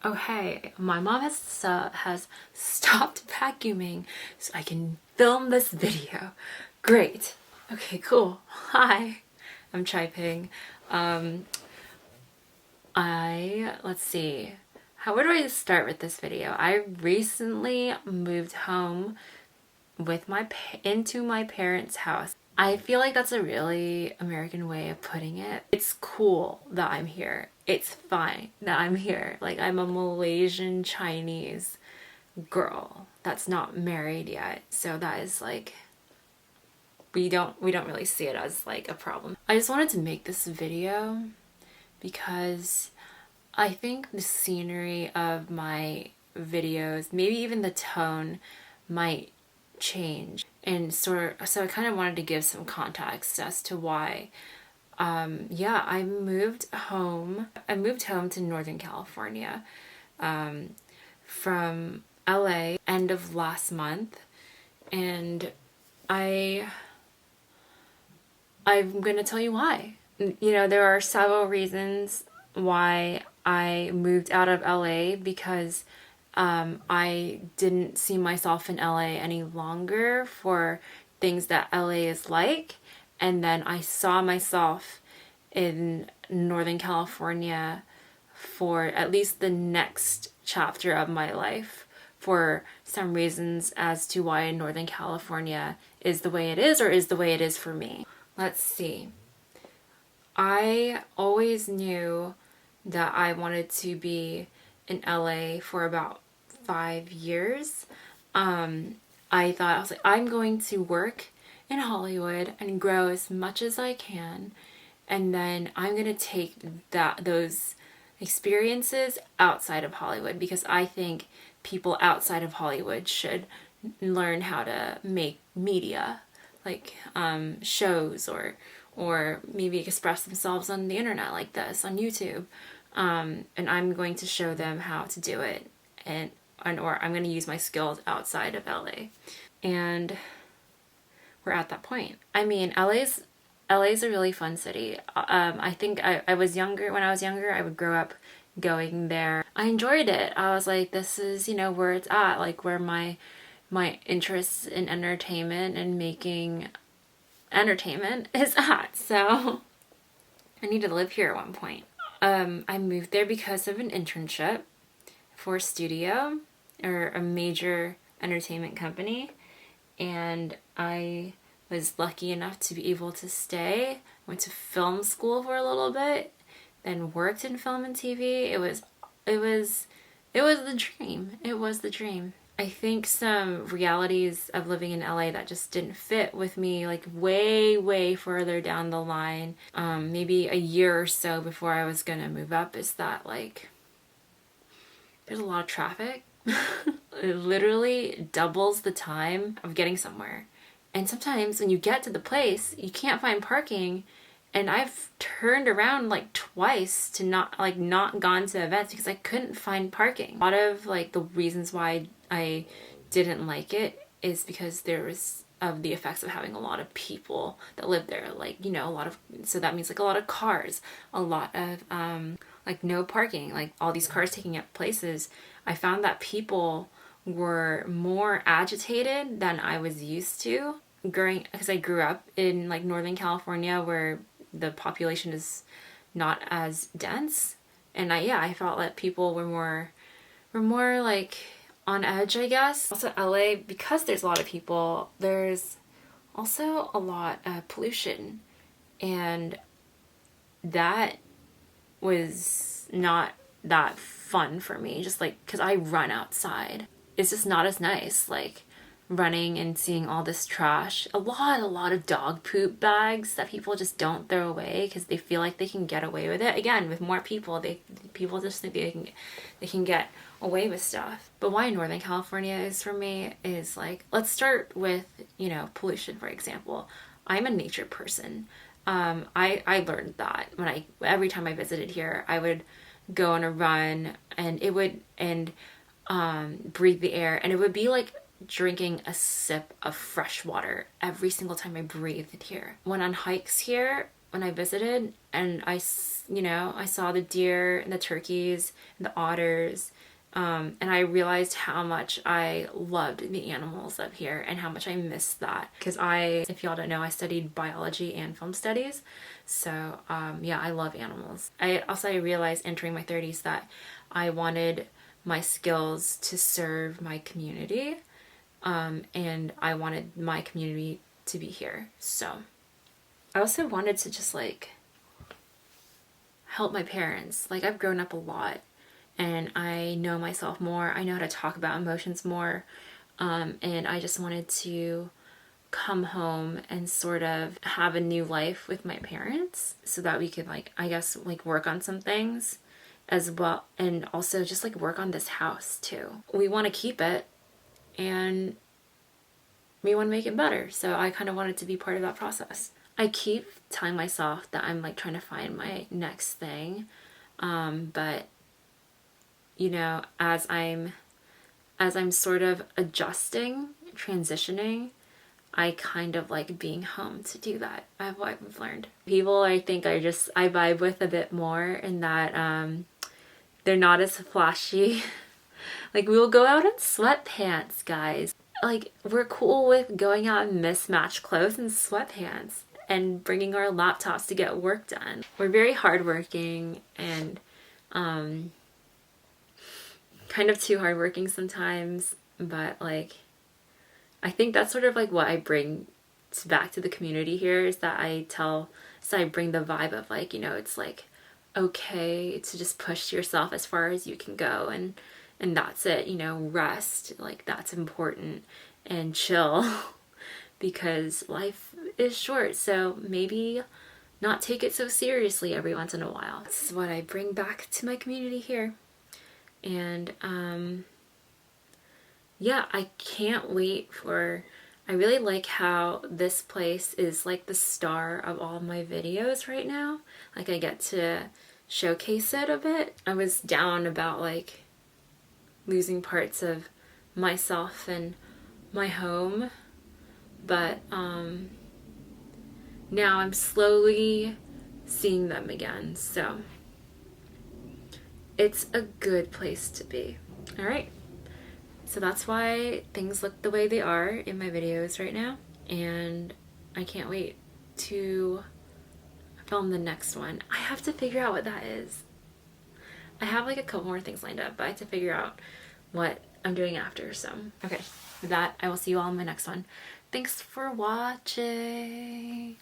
Oh hey, my mom has stopped vacuuming so I can film this video. Great. Okay, cool. Hi, I'm Cai Ping. Let's see. Where do I start with this video? I recently moved home with into my parents' house. I feel like that's a really American way of putting it. It's cool that I'm here. It's fine that I'm here. Like, I'm a Malaysian Chinese girl that's not married yet. So that is like, we don't really see it as like a problem. I just wanted to make this video because I think the scenery of my videos, maybe even the tone, might change. And so I kind of wanted to give some context as to why. Yeah, I moved home. I moved home to Northern California from LA end of last month, and I'm gonna tell you why. You know, there are several reasons why I moved out of LA because I didn't see myself in LA any longer for things that LA is like. And then I saw myself in Northern California for at least the next chapter of my life for some reasons as to why Northern California is the way it is or is the way it is for me. Let's see. I always knew that I wanted to be in LA for about 5 years. I was like, I'm going to work in Hollywood and grow as much as I can, and then I'm gonna take those experiences outside of Hollywood because I think people outside of Hollywood should learn how to make media, like shows or maybe express themselves on the internet like this on YouTube. And I'm going to show them how to do it, or I'm going to use my skills outside of LA. And we're at that point. I mean, LA's a really fun city. I think I was younger. When I was younger, I would grow up going there. I enjoyed it. I was like, this is, where it's at, like where my interests in entertainment and making entertainment is at. So I needed to live here at one point. I moved there because of an internship for a studio or a major entertainment company, and I was lucky enough to be able to stay. Went to film school for a little bit, then worked in film and TV. It was the dream. It was the dream. I think some realities of living in LA that just didn't fit with me, like way further down the line, maybe a year or so before I was gonna move up, is that like there's a lot of traffic. It literally doubles the time of getting somewhere. And sometimes when you get to the place, you can't find parking. And I've turned around like twice to not gone to events because I couldn't find parking. A lot of like the reasons why I didn't like it is because there was of the effects of having a lot of people that live there, like, so that means like a lot of cars, a lot of like no parking, like all these cars taking up places. I found that people were more agitated than I was used to because I grew up in like Northern California where the population is not as dense, and I felt that people were more like on edge, I guess. Also LA, because there's a lot of people, there's also a lot of pollution, and that was not that fun for me, just like because I run outside. It's just not as nice, like running and seeing all this trash. A lot of dog poop bags that people just don't throw away because they feel like they can get away with it. Again, with more people, people just think they can get away with stuff. But why Northern California is for me is like, let's start with, pollution, for example. I'm a nature person. I learned that every time I visited here, I would go on a run and breathe the air, and it would be like drinking a sip of fresh water every single time I breathed here. Went on hikes here, when I visited, and you know, I saw the deer and the turkeys and the otters, and I realized how much I loved the animals up here and how much I missed that. Because if y'all don't know, I studied biology and film studies. So yeah, I love animals. I realized entering my 30s that I wanted my skills to serve my community, and I wanted my community to be here. So I also wanted to just like help my parents. Like, I've grown up a lot and I know myself more. I know how to talk about emotions more. And I just wanted to come home and sort of have a new life with my parents so that we could, like, I guess, like, work on some things as well. And also just like work on this house too. We want to keep it and we want to make it better. So I kind of wanted to be part of that process. I keep telling myself that I'm like trying to find my next thing. But you know, as I'm sort of adjusting, transitioning, I kind of like being home to do that. I've learned. People I think I vibe with a bit more in that they're not as flashy. Like, we will go out in sweatpants, guys. Like, we're cool with going out in mismatched clothes and sweatpants and bringing our laptops to get work done. We're very hardworking and kind of too hardworking sometimes, but like, I think that's sort of like what I bring back to the community here, is that I bring the vibe of like, you know, it's like okay to just push yourself as far as you can go, and that's it, you know, rest, like that's important, and chill because life is short, so maybe not take it so seriously every once in a while. This is what I bring back to my community here. And yeah, I can't wait I really like how this place is like the star of all my videos right now. Like, I get to showcase it a bit. I was down about like losing parts of myself and my home, but now I'm slowly seeing them again, so it's a good place to be. All right, so that's why things look the way they are in my videos right now, and I can't wait to film the next one. I have to figure out what that is. I have like a couple more things lined up, but I have to figure out what I'm doing after. So okay, with that, I will see you all in my next one. Thanks for watching.